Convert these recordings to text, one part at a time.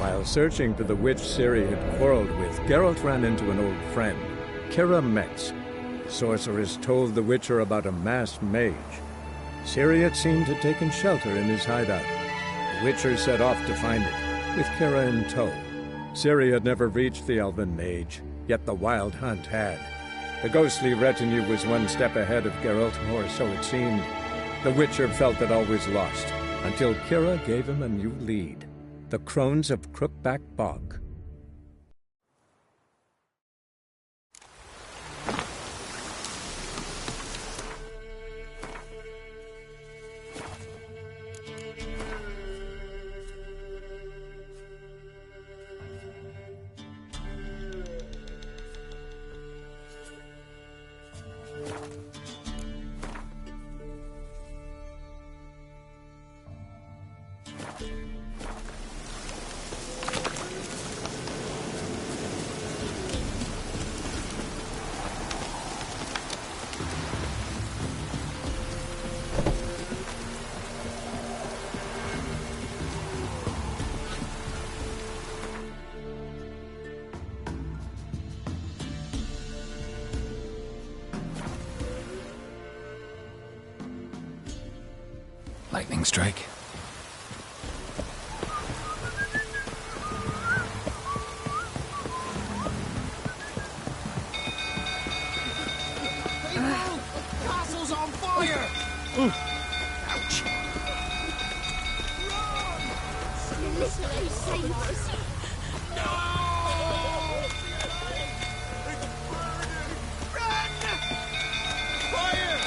While searching for the witch Ciri had quarreled with, Geralt ran into an old friend, Kira Metz. Sorceress told the Witcher about a masked mage. Ciri had seemed to have taken shelter in his hideout. The Witcher set off to find it, with Kira in tow. Ciri had never reached the elven mage, yet the Wild Hunt had. The ghostly retinue was one step ahead of Geralt, or so it seemed. The Witcher felt that all was lost, until Kira gave him a new lead. The Crones of Crookback Bog. Lightning strike. Castle's on fire! Ouch! Run! Literally saved us. No! It's burning! Run! Fire!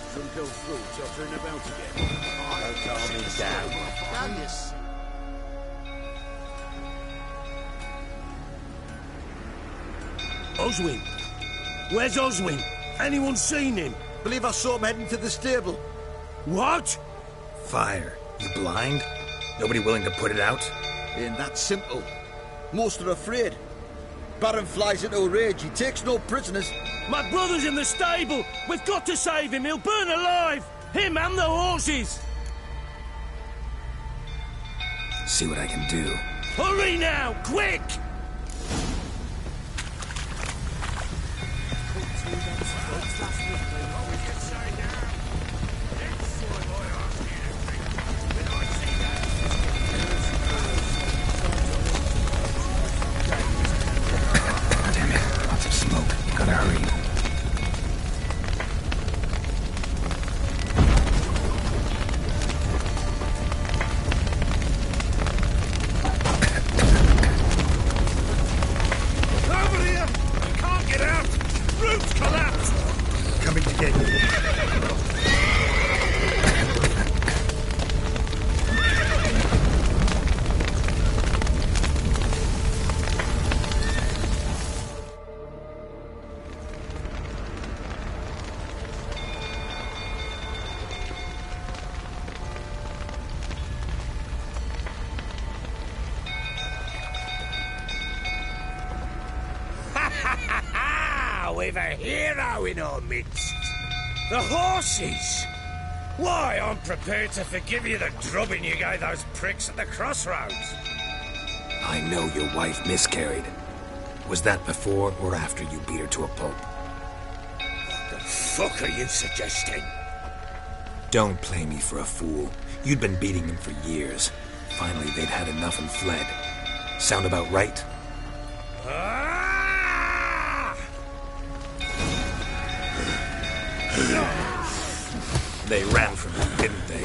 Some go through, so turn about again. Don't calm me down. Yes. Oswin! Where's Oswin? Anyone seen him? Believe I saw him heading to the stable. What? Fire. You blind? Nobody willing to put it out? Ain't that simple. Most are afraid. Baron flies into a rage. He takes no prisoners. My brother's in the stable! We've got to save him! He'll burn alive! Him and the horses! See what I can do. Hurry now! Quick! Damn it. Lots of smoke. Gotta hurry. Over here! You can't get out! Roof's collapsed! Coming to get you. We've a hero in our midst. The horses! Why, I'm prepared to forgive you the drubbing you gave those pricks at the crossroads. I know your wife miscarried. Was that before or after you beat her to a pulp? What the fuck are you suggesting? Don't play me for a fool. You'd been beating them for years. Finally, they'd had enough and fled. Sound about right? Ah! They ran from you, didn't they?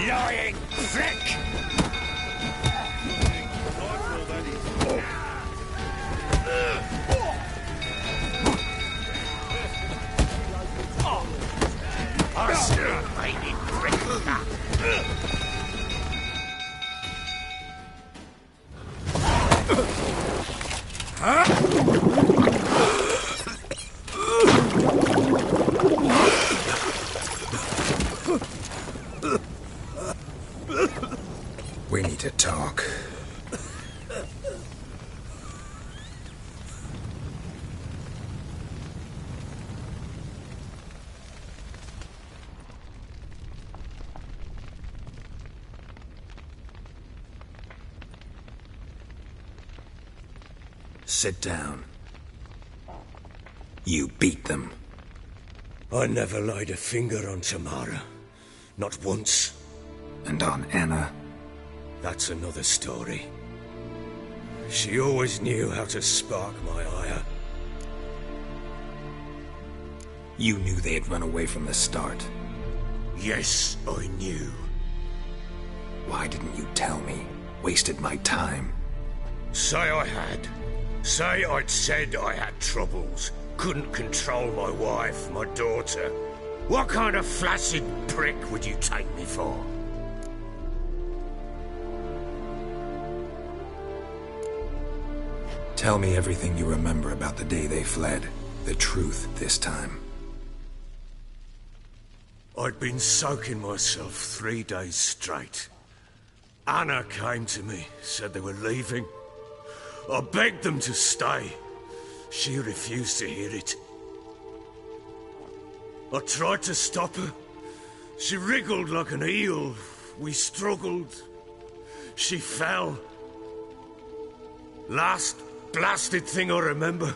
Lying prick! Austin-minded prick! We need to talk. Sit down. You beat them. I never laid a finger on Tamara. Not once. And on Anna? That's another story. She always knew how to spark my ire. You knew they had run away from the start. Yes, I knew. Why didn't you tell me? Wasted my time. Say I had. Say I'd said I had troubles. Couldn't control my wife, my daughter. What kind of flaccid prick would you take me for? Tell me everything you remember about the day they fled. The truth this time. I'd been soaking myself 3 days straight. Anna came to me, said they were leaving. I begged them to stay. She refused to hear it. I tried to stop her. She wriggled like an eel. We struggled. She fell. Last blasted thing I remember.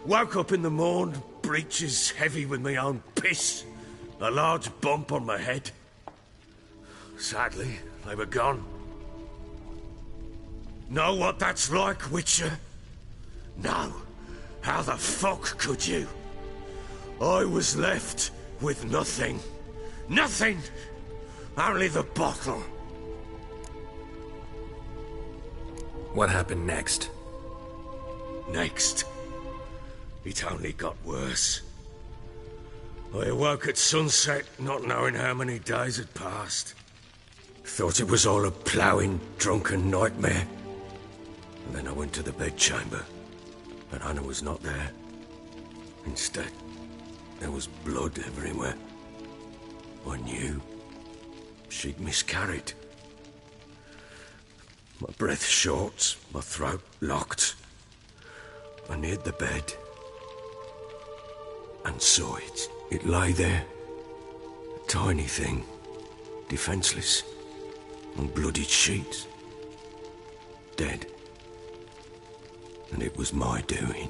Woke up in the morn, breeches heavy with my own piss. A large bump on my head. Sadly, they were gone. Know what that's like, Witcher? No. How the fuck could you? I was left with nothing. Nothing! Only the bottle. What happened next? Next. It only got worse. I awoke at sunset, not knowing how many days had passed. Thought it was all a ploughing, drunken nightmare. And then I went to the bedchamber, but Anna was not there. Instead, there was blood everywhere. I knew she'd miscarried. My breath short, my throat locked. I neared the bed and saw it. It lay there, a tiny thing, defenseless, on bloodied sheets, dead. And it was my doing.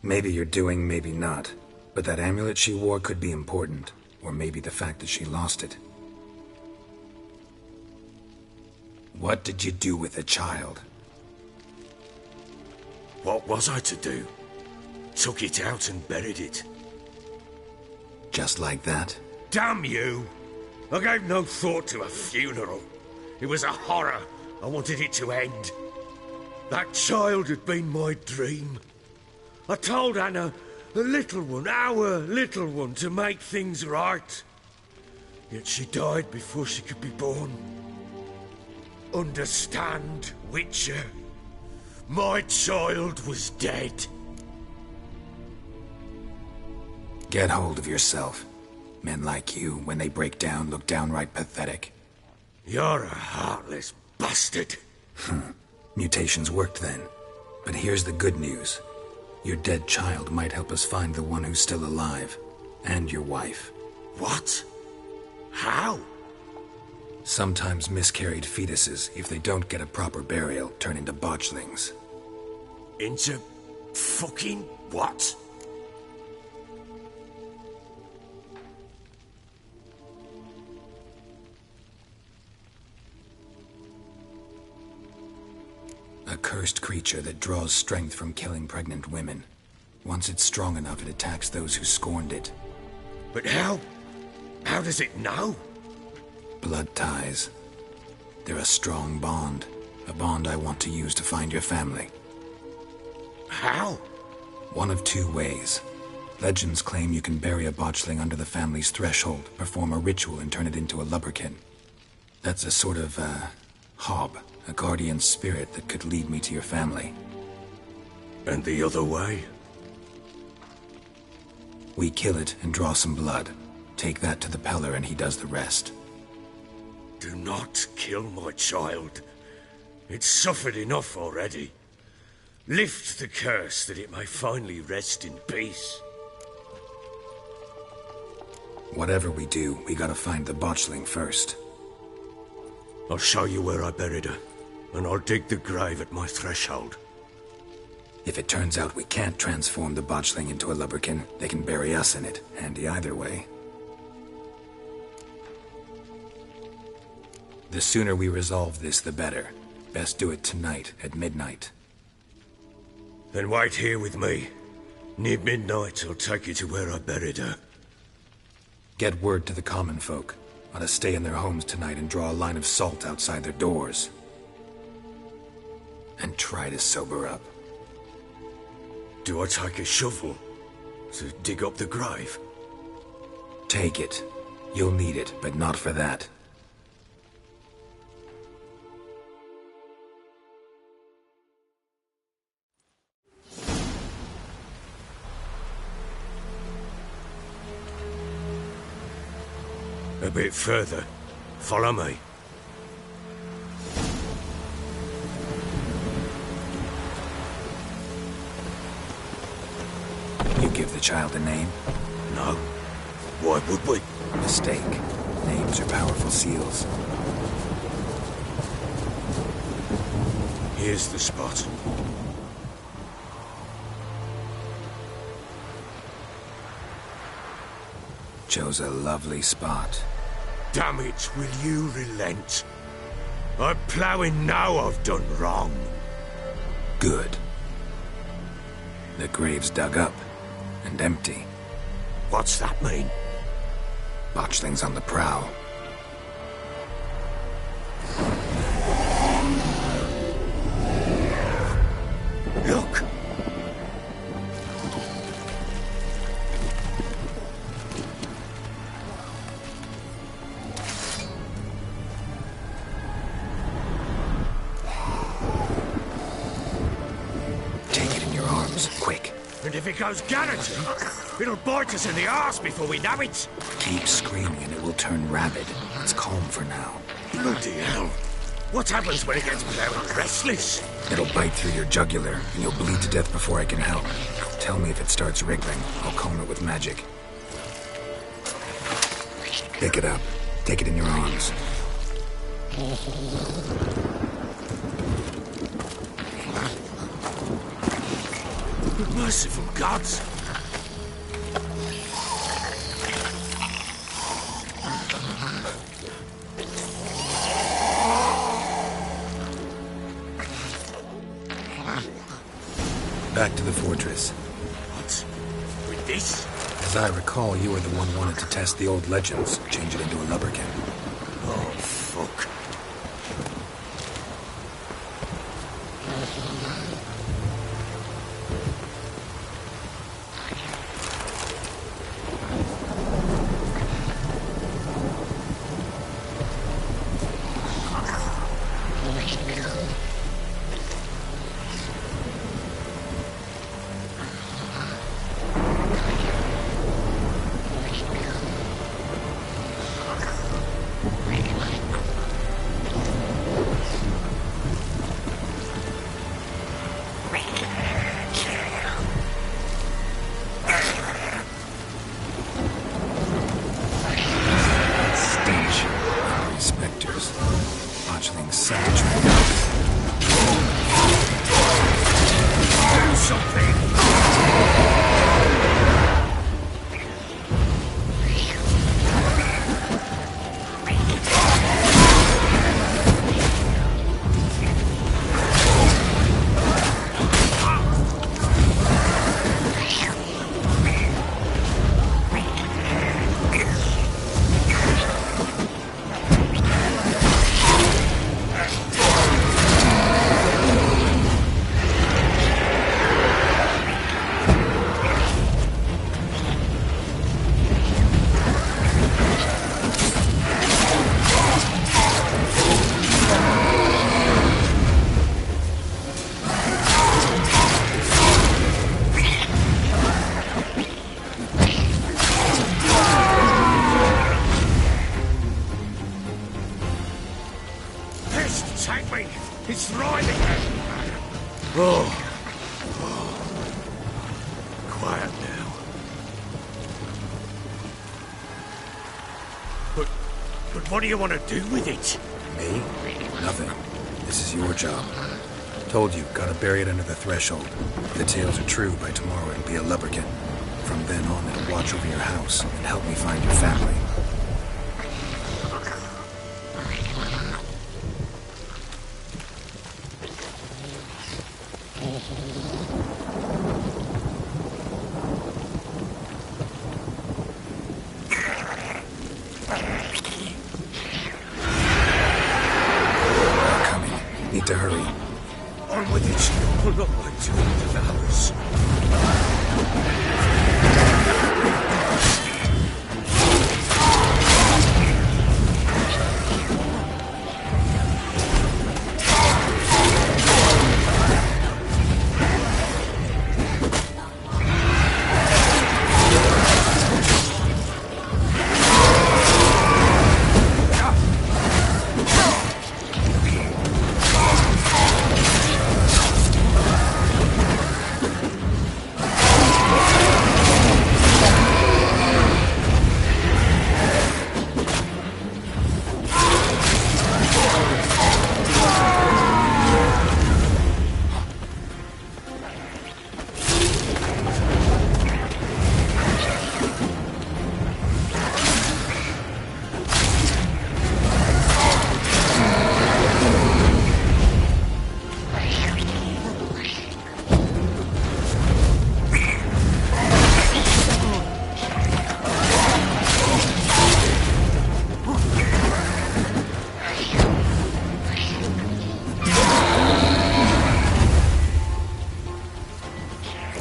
Maybe you're doing, maybe not. But that amulet she wore could be important. Or maybe the fact that she lost it. What did you do with the child? What was I to do? Took it out and buried it. Just like that? Damn you! I gave no thought to a funeral. It was a horror. I wanted it to end. That child had been my dream. I told Anna, the little one, our little one, to make things right. Yet she died before she could be born. Understand, Witcher? My child was dead. Get hold of yourself. Men like you, when they break down, look downright pathetic. You're a heartless bastard. Mutations worked then. But here's the good news. Your dead child might help us find the one who's still alive. And your wife. What? How? Sometimes miscarried fetuses, if they don't get a proper burial, turn into botchlings. Into fucking what? A cursed creature that draws strength from killing pregnant women. Once it's strong enough, it attacks those who scorned it. But how? How does it know? Blood ties. They're a strong bond. A bond I want to use to find your family. How? One of two ways. Legends claim you can bury a botchling under the family's threshold, perform a ritual and turn it into a lubberkin. That's a sort of, hob. A guardian spirit that could lead me to your family. And the other way? We kill it and draw some blood. Take that to the Peller and he does the rest. Do not kill my child. It's suffered enough already. Lift the curse that it may finally rest in peace. Whatever we do, we gotta find the botchling first. I'll show you where I buried her, and I'll dig the grave at my threshold. If it turns out we can't transform the botchling into a lubberkin, they can bury us in it. Handy either way. The sooner we resolve this, the better. Best do it tonight, at midnight. Then wait here with me. Near midnight, I'll take you to where I buried her. Get word to the common folk. Ought to stay in their homes tonight and draw a line of salt outside their doors. And try to sober up. Do I take a shovel to dig up the grave? Take it. You'll need it, but not for that. A bit further. Follow me. You give the child a name? No. Why would we? Mistake. Names are powerful seals. Here's the spot. Chose a lovely spot. Damn it, will you relent? I'm ploughing now I've done wrong. Good. The grave's dug up and empty. What's that mean? Botchling's on the prowl. Look! Take it in your arms, quick. And if it goes garroting, it'll bite us in the arse before we know it. Keep screaming and it will turn rabid. It's calm for now. Bloody hell. What happens when it gets very restless? It'll bite through your jugular, and you'll bleed to death before I can help. Tell me if it starts wriggling. I'll calm it with magic. Pick it up. Take it in your arms. Merciful gods! Back to the fortress. What? With this? As I recall, you were the one wanted to test the old legends, change it into a lubberkin. Oh, fuck. It's writhing! Oh. Quiet now. What do you want to do with it? Me? Nothing. This is your job. Told you, gotta bury it under the threshold. If the tales are true, by tomorrow it'll be a lubberkin. From then on, it'll watch over your house and help me find your family. They're coming. Need to hurry. On with it. We'll not wait to eat the hours.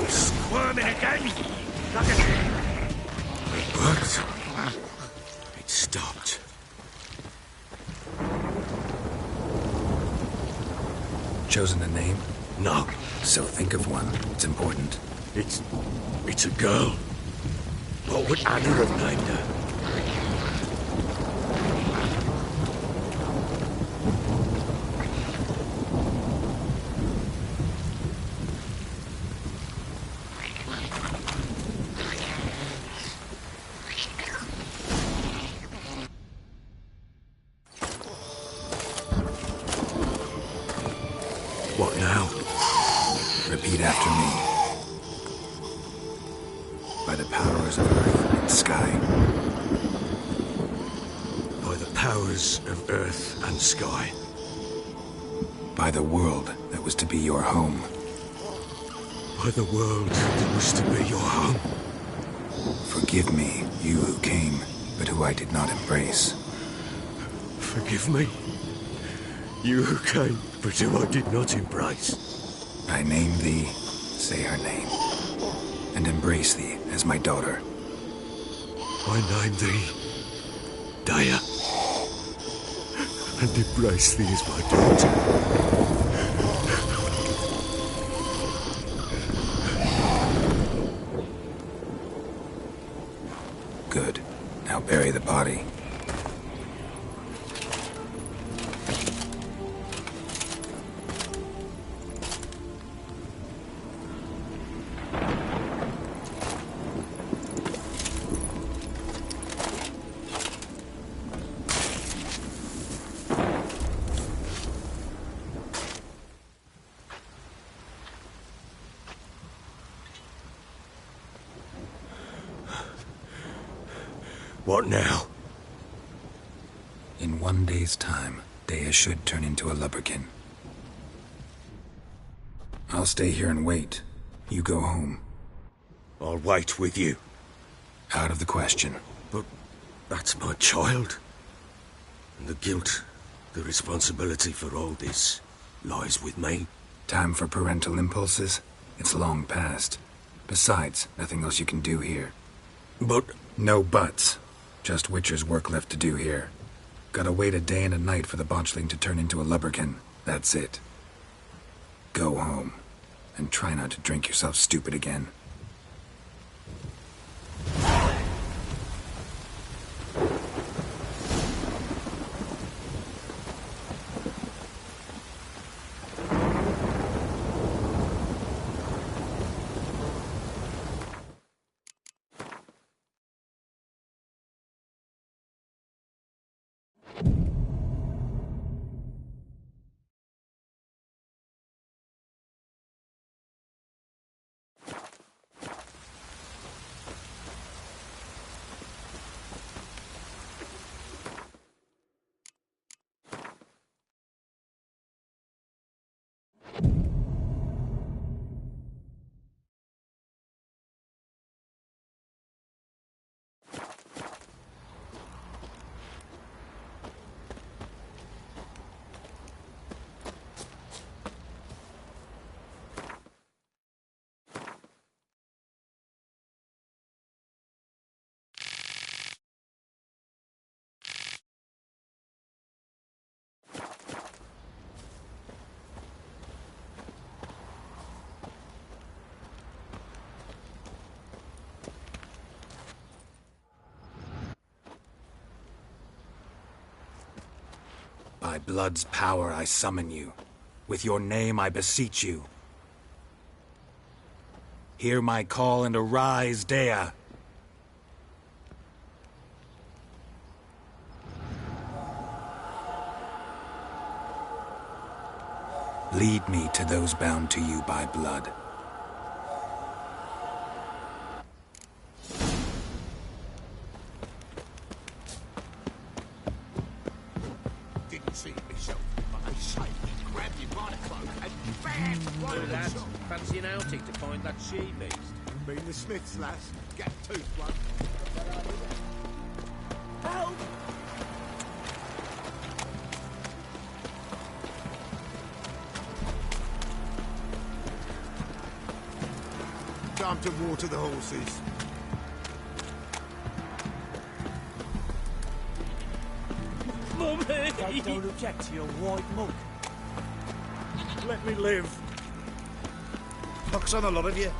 Squirming again. It worked. It stopped. Chosen a name? No, So think of one. It's important. it's a girl. What would Anna have named her? What now? Repeat after me. By the powers of earth and sky. By the powers of earth and sky. By the world that was to be your home. By the world that was to be your home. Forgive me, you who came, but who I did not embrace. Forgive me. You who came, but who I did not embrace. I name thee, say her name, and embrace thee as my daughter. I name thee Daya, and embrace thee as my daughter. Good. Now bury the body. What now? In 1 day's time, Daya should turn into a lubberkin. I'll stay here and wait. You go home. I'll wait with you. Out of the question. But that's my child. And the guilt, the responsibility for all this lies with me. Time for parental impulses? It's long past. Besides, nothing else you can do here. But No buts. Just Witcher's work left to do here. Gotta wait a day and a night for the botchling to turn into a lubberkin. That's it. Go home. And try not to drink yourself stupid again. By blood's power I summon you. With your name I beseech you. Hear my call and arise, Dea. Lead me to those bound to you by blood. Didn't see it myself, but I say he grabbed him by the throat and bam! Right in the Lads, top. fancy an outing to find that she-beast? You mean the Smiths, lass? Get tooth one. Help! Time to water the horses. Mummy! Don't object to your white mug. Let me live. Pox on a lot of you.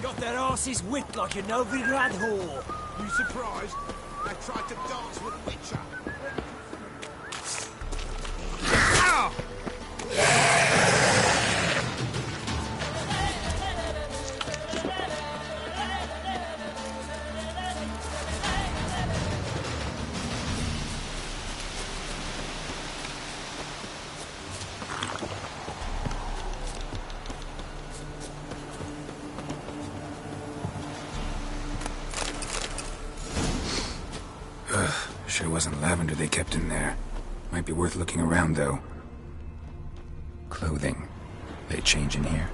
Got their asses whipped like a Novigrad whore. You surprised? They tried to dance with Witcher. Sure wasn't lavender they kept in there. Might be worth looking around, though. Clothing. They change in here?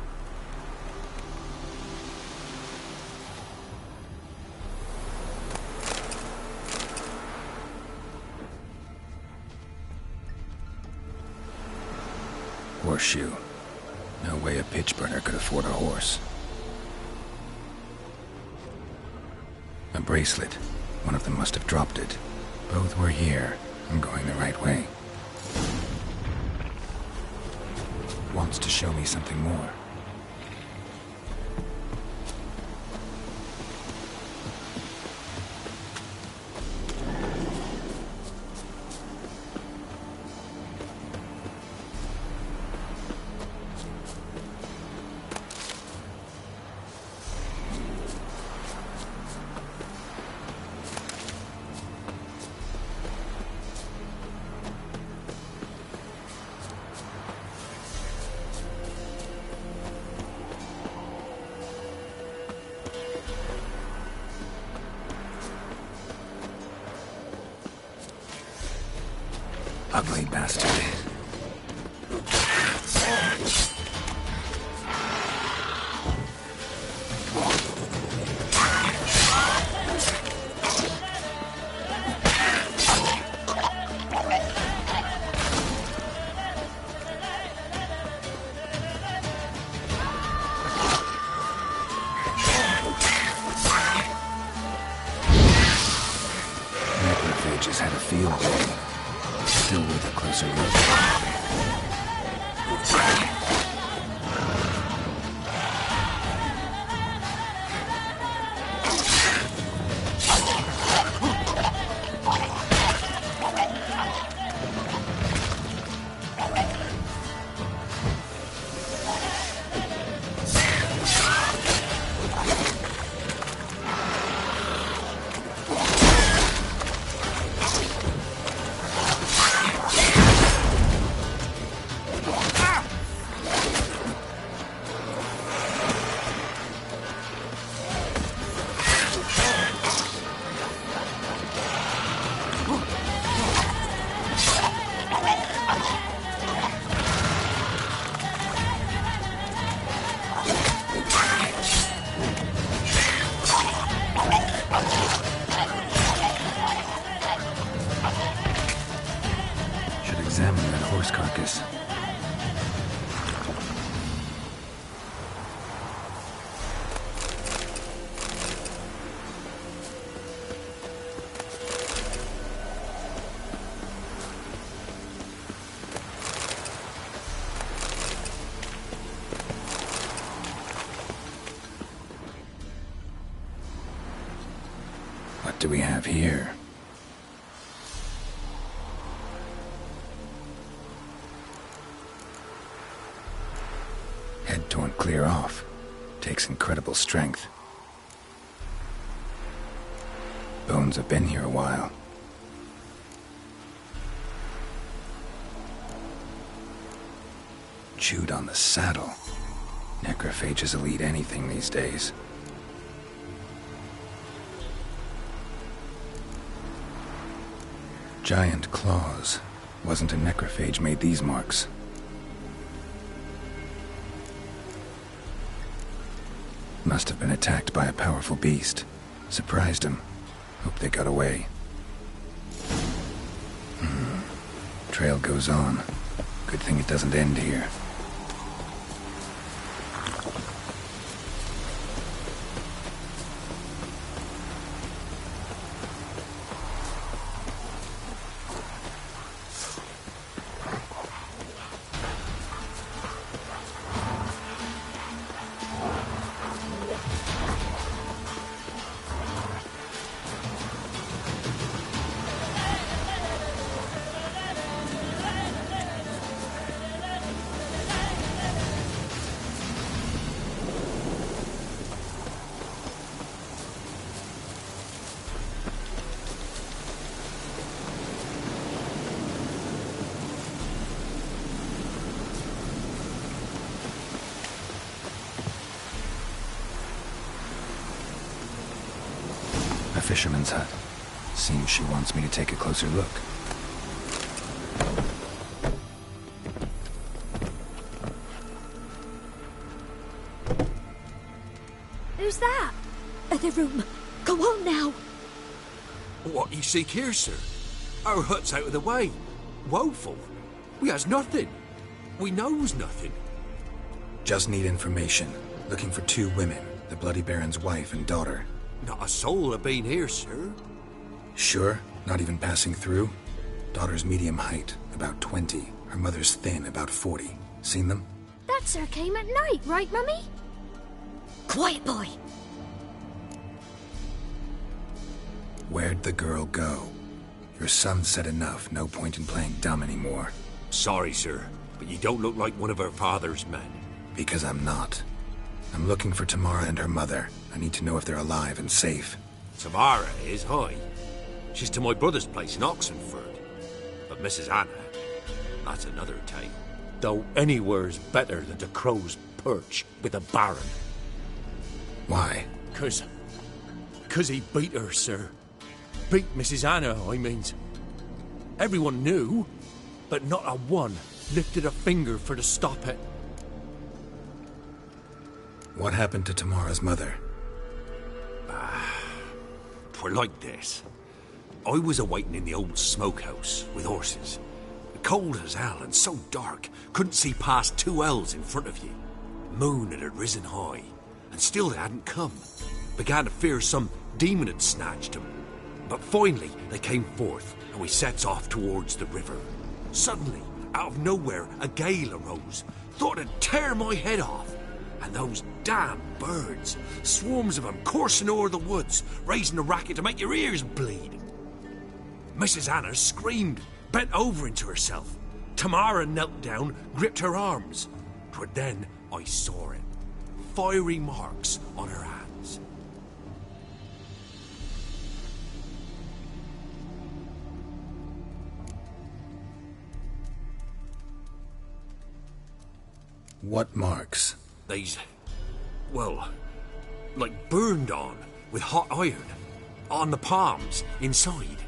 Horseshoe. No way a pitch burner could afford a horse. A bracelet. One of them must have dropped it. Both were here. I'm going the right way. Wants to show me something more. Ugly bastard. Necrophages had a field day. Still with a closer look. do we have here? Head torn clear off. Takes incredible strength. Bones have been here a while. Chewed on the saddle. Necrophages will eat anything these days. Giant claws. Wasn't a necrophage made these marks. Must have been attacked by a powerful beast. Surprised him. Hope they got away. Trail goes on. Good thing it doesn't end here. Fisherman's hut. Seems she wants me to take a closer look. Who's that? The room. Go on now. What you seek here, sir? Our hut's out of the way. Woeful. We has nothing. We knows nothing. Just need information. Looking for 2 women, the Bloody Baron's wife and daughter. Not a soul have been here, sir. Sure? Not even passing through? Daughter's medium height, about 20. Her mother's thin, about 40. Seen them? That sir came at night, right, Mummy? Quiet, boy. Where'd the girl go? Your son said enough. No point in playing dumb anymore. Sorry, sir, but you don't look like one of her father's men. Because I'm not. I'm looking for Tamara and her mother. I need to know if they're alive and safe. Tamara is, hi. She's to my brother's place in Oxenford. But Mrs. Anna, that's another tale. Though anywhere's better than the Crow's Perch with a baron. Why? 'Cause he beat her, sir. Beat Mrs. Anna, I means. Everyone knew, but not a one lifted a finger for to stop it. What happened to Tamara's mother? 'Twere like this. I was awaiting in the old smokehouse with horses. Cold as hell and so dark, couldn't see past 2 ells in front of you. Moon had risen high, and still they hadn't come. Began to fear some demon had snatched them. But finally they came forth, and we sets off towards the river. Suddenly, out of nowhere, a gale arose. Thought it'd tear my head off. And those damn birds, swarms of them coursing o'er the woods, raising a racket to make your ears bleed. Mrs. Anna screamed, bent over into herself. Tamara knelt down, gripped her arms. 'Twere then I saw it. Fiery marks on her hands. What marks? They's, well, like burned on with hot iron. On the palms, inside.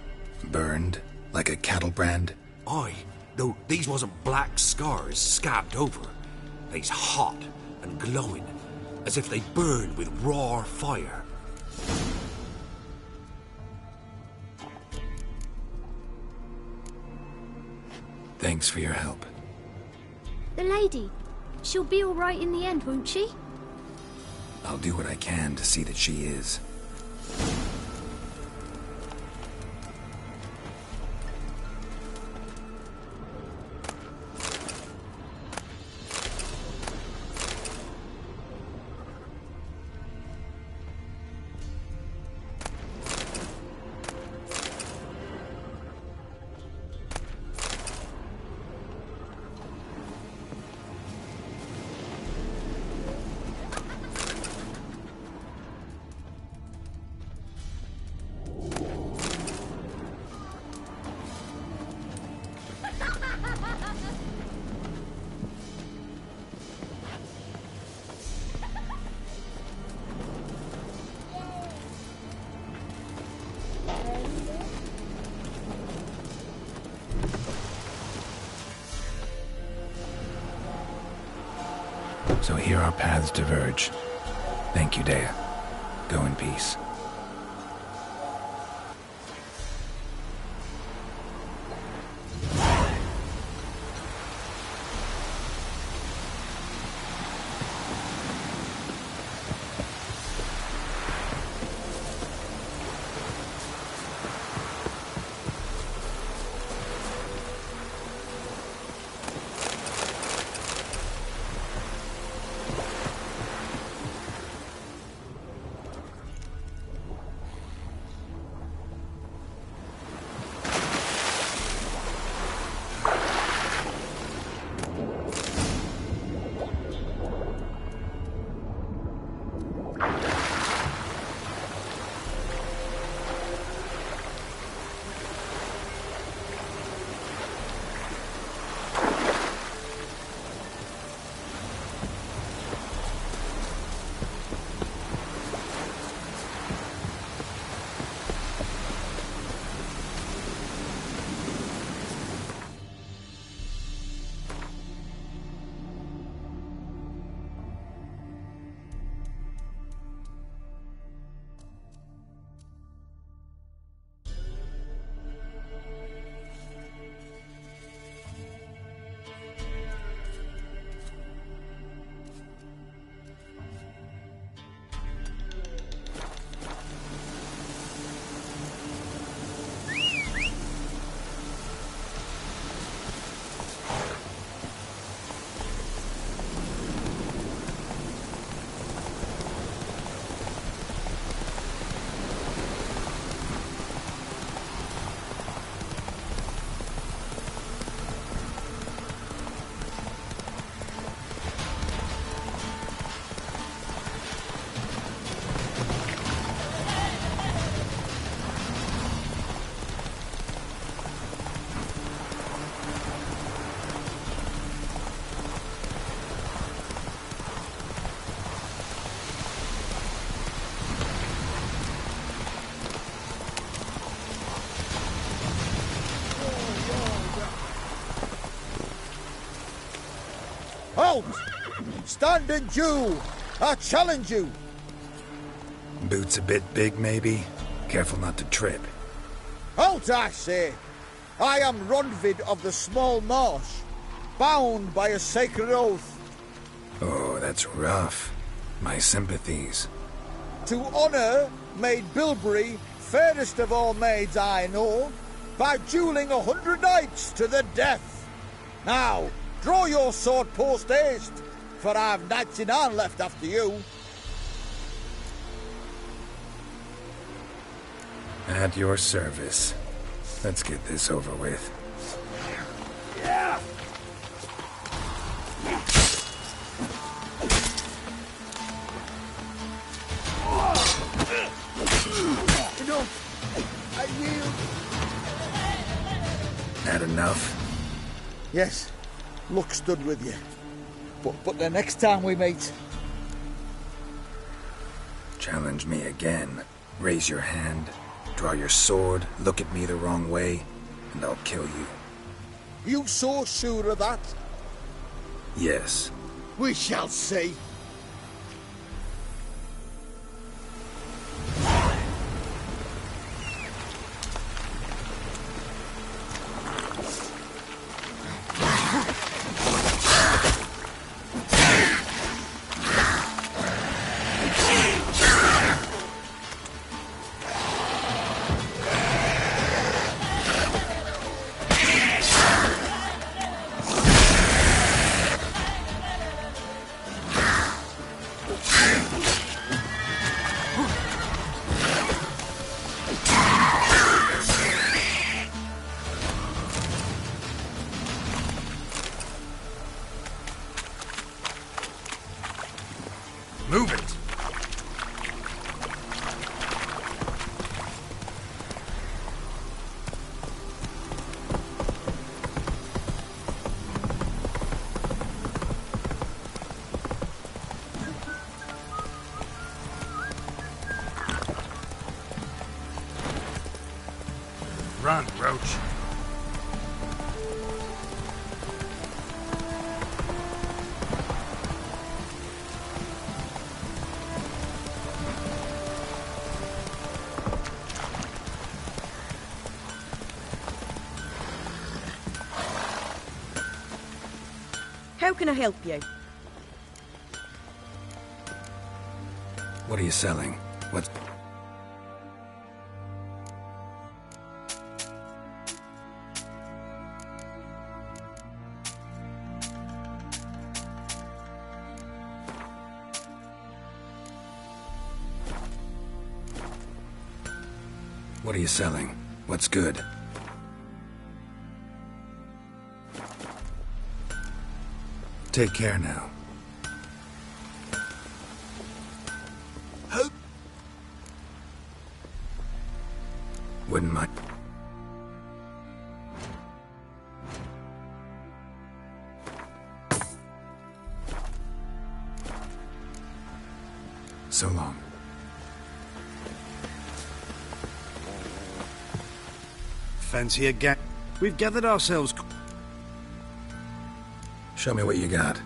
Burned? Like a cattle brand? Aye, though these wasn't black scars scabbed over. They's hot and glowing, as if they burned with raw fire. Thanks for your help. The lady. She'll be all right in the end, won't she? I'll do what I can to see that she is. So here our paths diverge. Thank you, Dea. Go in peace. Halt! Stand and do! I challenge you! Boots a bit big, maybe? Careful not to trip. Halt, I say! I am Ronvid of the Small Marsh, bound by a sacred oath. Oh, that's rough. My sympathies. To honour Maid Bilberry, fairest of all maids I know, by duelling 100 knights to the death. Now, draw your sword post haste, for I've knights in arm left after you. At your service. Let's get this over with. Yeah! Enough! I yield! That enough? Yes, luck stood with you. But the next time we meet... Challenge me again. Raise your hand, draw your sword, look at me the wrong way, and I'll kill you. You so sure of that? Yes. We shall see. Move it! Run, Roach. How can I help you? What are you selling? What's... What are you selling? What's good? Take care now. Wouldn't mind. So long. Fancy a gap? We've gathered ourselves... Show me what you got.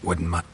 Wouldn't mind.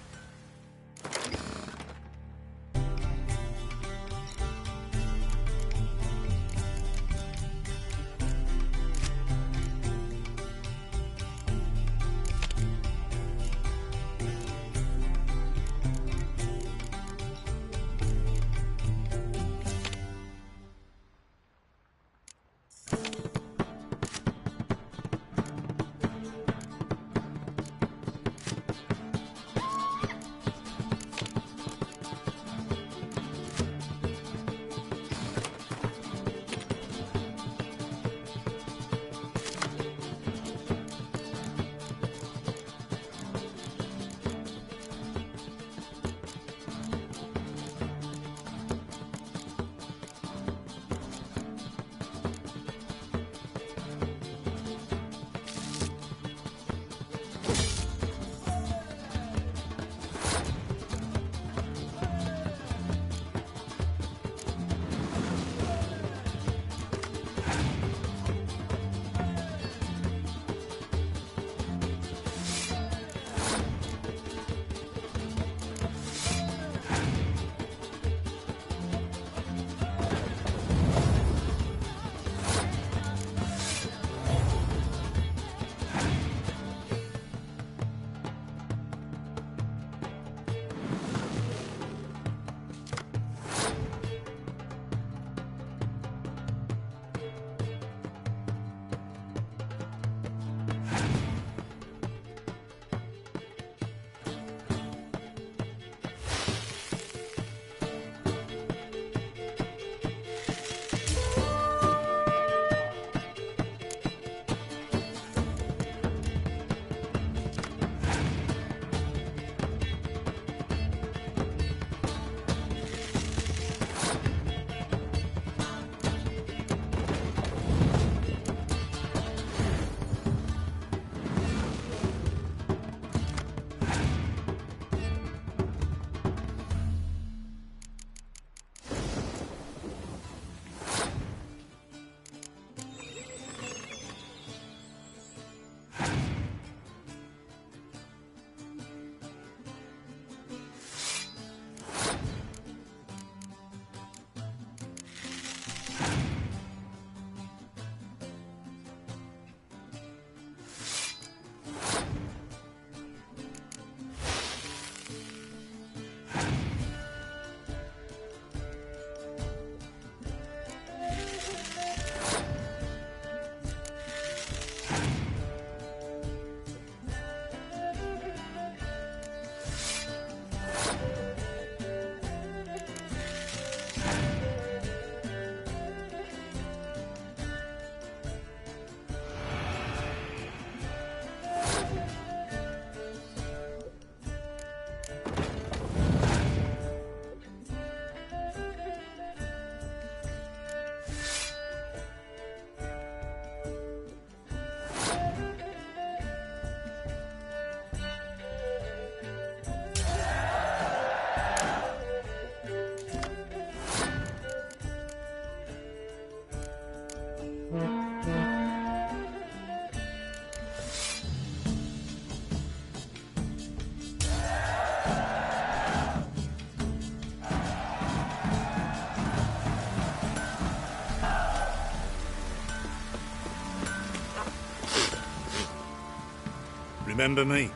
Remember me?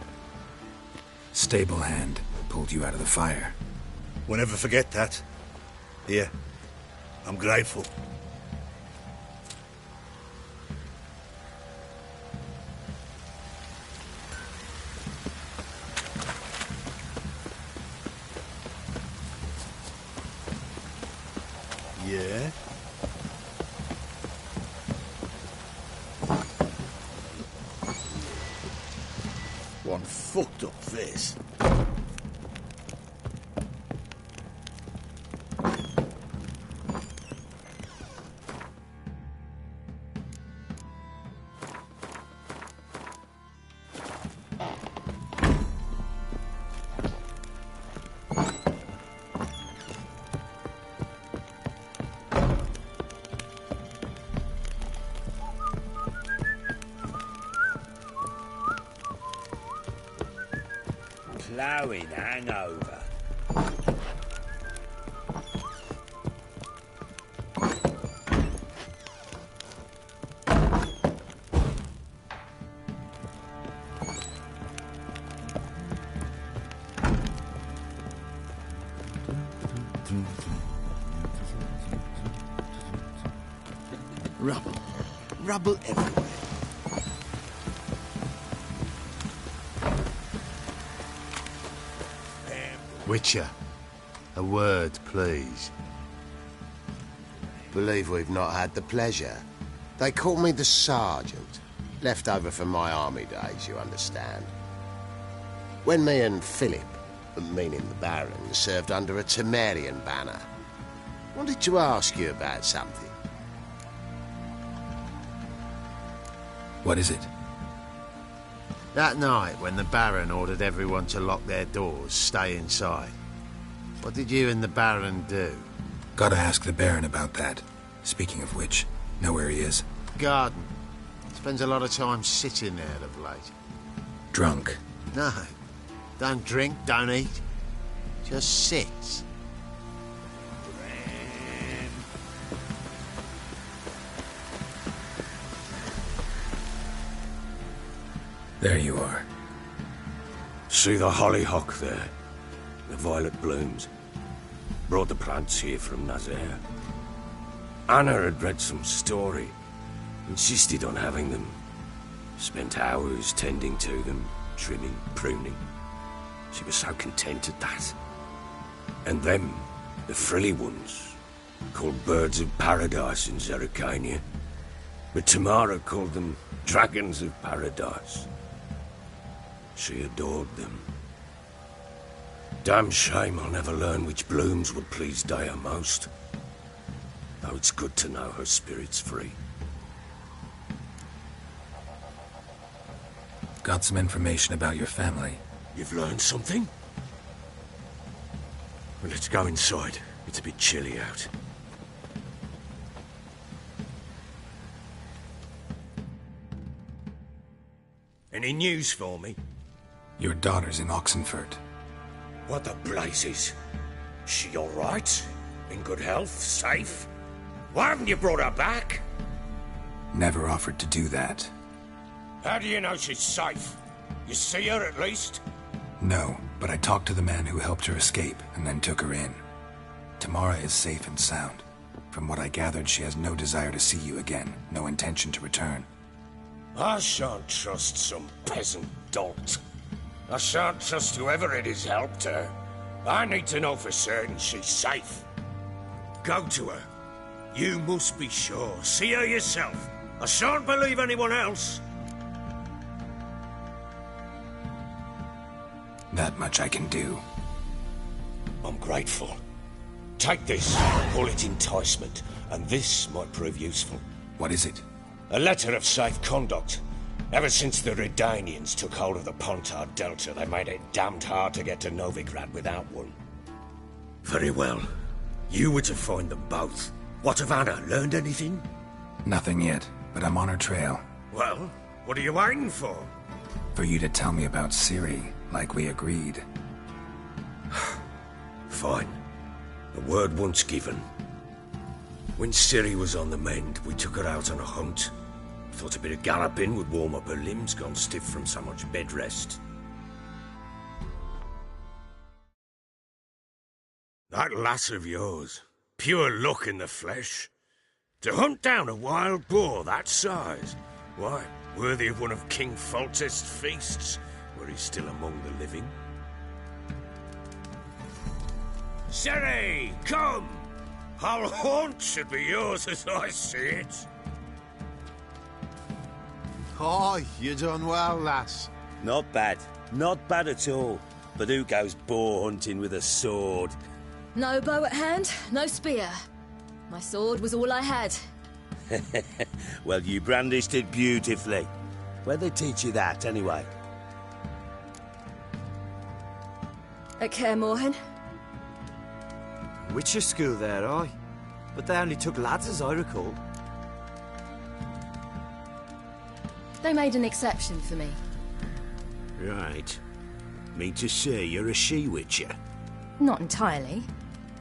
Stable hand pulled you out of the fire. We'll never forget that. Here, I'm grateful. Yeah? One fucked up face. Ploughing hangover. Rubble. Rubble everywhere. Witcher, a word, please. Believe we've not had the pleasure. They call me the Sergeant. Left over from my army days, you understand. When me and Philip, meaning the Baron, served under a Temerian banner. Wanted to ask you about something. What is it? That night, when the Baron ordered everyone to lock their doors, stay inside, what did you and the Baron do? Gotta ask the Baron about that. Speaking of which, know where he is? Garden. Spends a lot of time sitting there of late. Drunk. No. Don't drink, don't eat. Just sits. There you are. See the hollyhock there? The violet blooms. Brought the plants here from Nazaire. Anna had read some story. Insisted on having them. Spent hours tending to them, trimming, pruning. She was so content at that. And them, the frilly ones, called birds of paradise in Zerrikania. But Tamara called them dragons of paradise. She adored them. Damn shame I'll never learn which blooms would please Daya most. Though it's good to know her spirit's free. Got some information about your family. You've learned something? Well, let's go inside. It's a bit chilly out. Any news for me? Your daughter's in Oxenfurt. What the blazes? She all right? In good health? Safe? Why haven't you brought her back? Never offered to do that. How do you know she's safe? You see her at least? No, but I talked to the man who helped her escape and then took her in. Tamara is safe and sound. From what I gathered, she has no desire to see you again, no intention to return. I shan't trust some peasant dolt. I shan't trust whoever it is helped her. I need to know for certain she's safe. Go to her. You must be sure. See her yourself. I shan't believe anyone else. That much I can do. I'm grateful. Take this, call it enticement, and this might prove useful. What is it? A letter of safe conduct. Ever since the Redanians took hold of the Pontard Delta, they made it damned hard to get to Novigrad without one. Very well. You were to find them both. What of Anna? Learned anything? Nothing yet, but I'm on her trail. Well, what are you waiting for? For you to tell me about Ciri, like we agreed. Fine. A word once given. When Ciri was on the mend, we took her out on a hunt. Thought a bit of galloping would warm up her limbs, gone stiff from so much bed rest. That lass of yours, pure luck in the flesh. To hunt down a wild boar that size, why, worthy of one of King Foltest's feasts, were he still among the living. Sherry, come! Our haunt should be yours as I see it. Oh, you done well, lass. Not bad. Not bad at all. But who goes boar hunting with a sword? No bow at hand, no spear. My sword was all I had. Well, you brandished it beautifully. Where'd they teach you that, anyway? At Kaer Morhen. Witcher school there, aye. But they only took lads, as I recall. They made an exception for me. Right. Mean to say you're a she-witcher? Not entirely.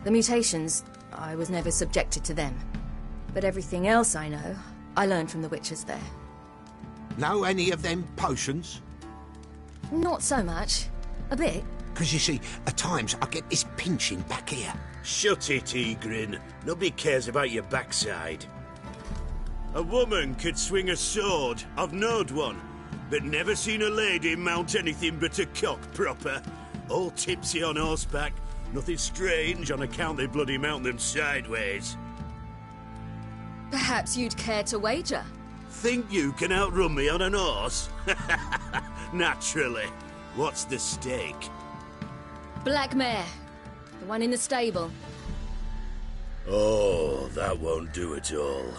The mutations, I was never subjected to them. But everything else I know, I learned from the witches there. Know any of them potions? Not so much. A bit. Because you see, at times I get this pinching back here. Shut it, Egrin. Nobody cares about your backside. A woman could swing a sword. I've knowed one. But never seen a lady mount anything but a cock proper. All tipsy on horseback. Nothing strange on account they bloody mount them sideways. Perhaps you'd care to wager? Think you can outrun me on an horse? Naturally. What's the stake? Black mare. The one in the stable. Oh, that won't do at all.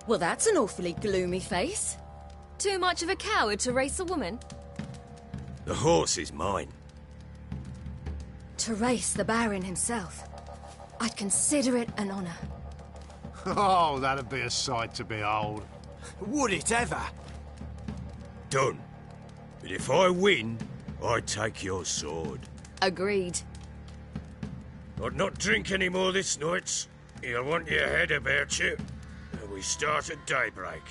Well, that's an awfully gloomy face. Too much of a coward to race a woman? The horse is mine. To race the Baron himself. I'd consider it an honor. Oh, that'd be a sight to behold. Would it ever? Done. But if I win, I take your sword. Agreed. I'd not drink any more this night. You'll want your head about you. And we start at daybreak.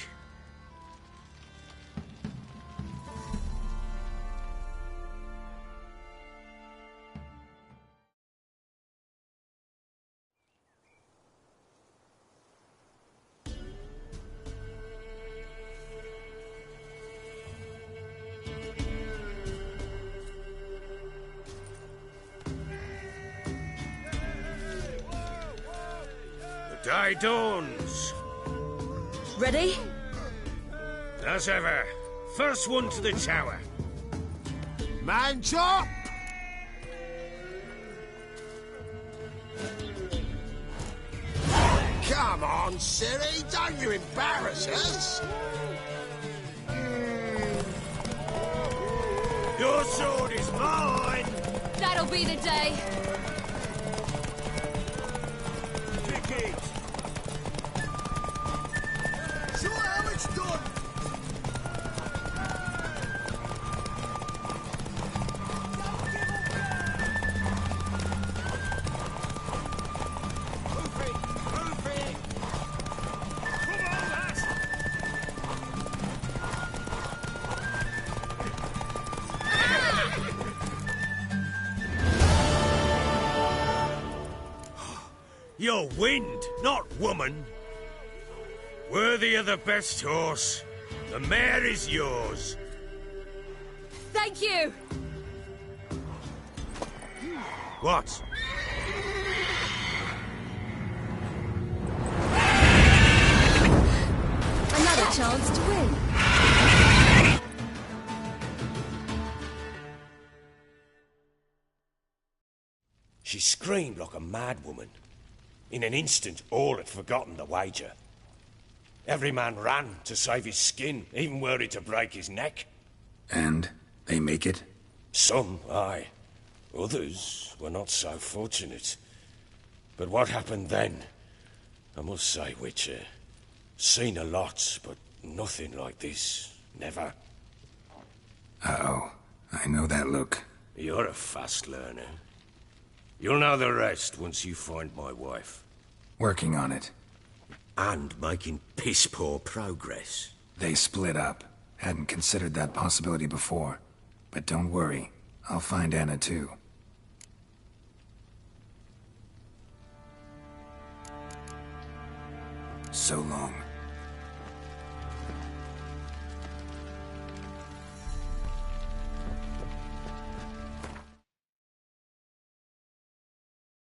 Day dawns. Ready? As ever. First one to the tower. Man chop! Come on, Siri, don't you embarrass us. Your sword is mine! That'll be the day. Show how it's done! You're wind, not woman. Worthy of the best horse. The mare is yours. Thank you! What? Another chance to win. She screamed like a mad woman. In an instant, all had forgotten the wager. Every man ran to save his skin, even were it to break his neck. And they make it? Some, aye. Others were not so fortunate. But what happened then? I must say, Witcher, seen a lot, but nothing like this. Never. Uh-oh. I know that look. You're a fast learner. You'll know the rest once you find my wife. Working on it. And making piss-poor progress. They split up. Hadn't considered that possibility before. But don't worry, I'll find Anna too. So long.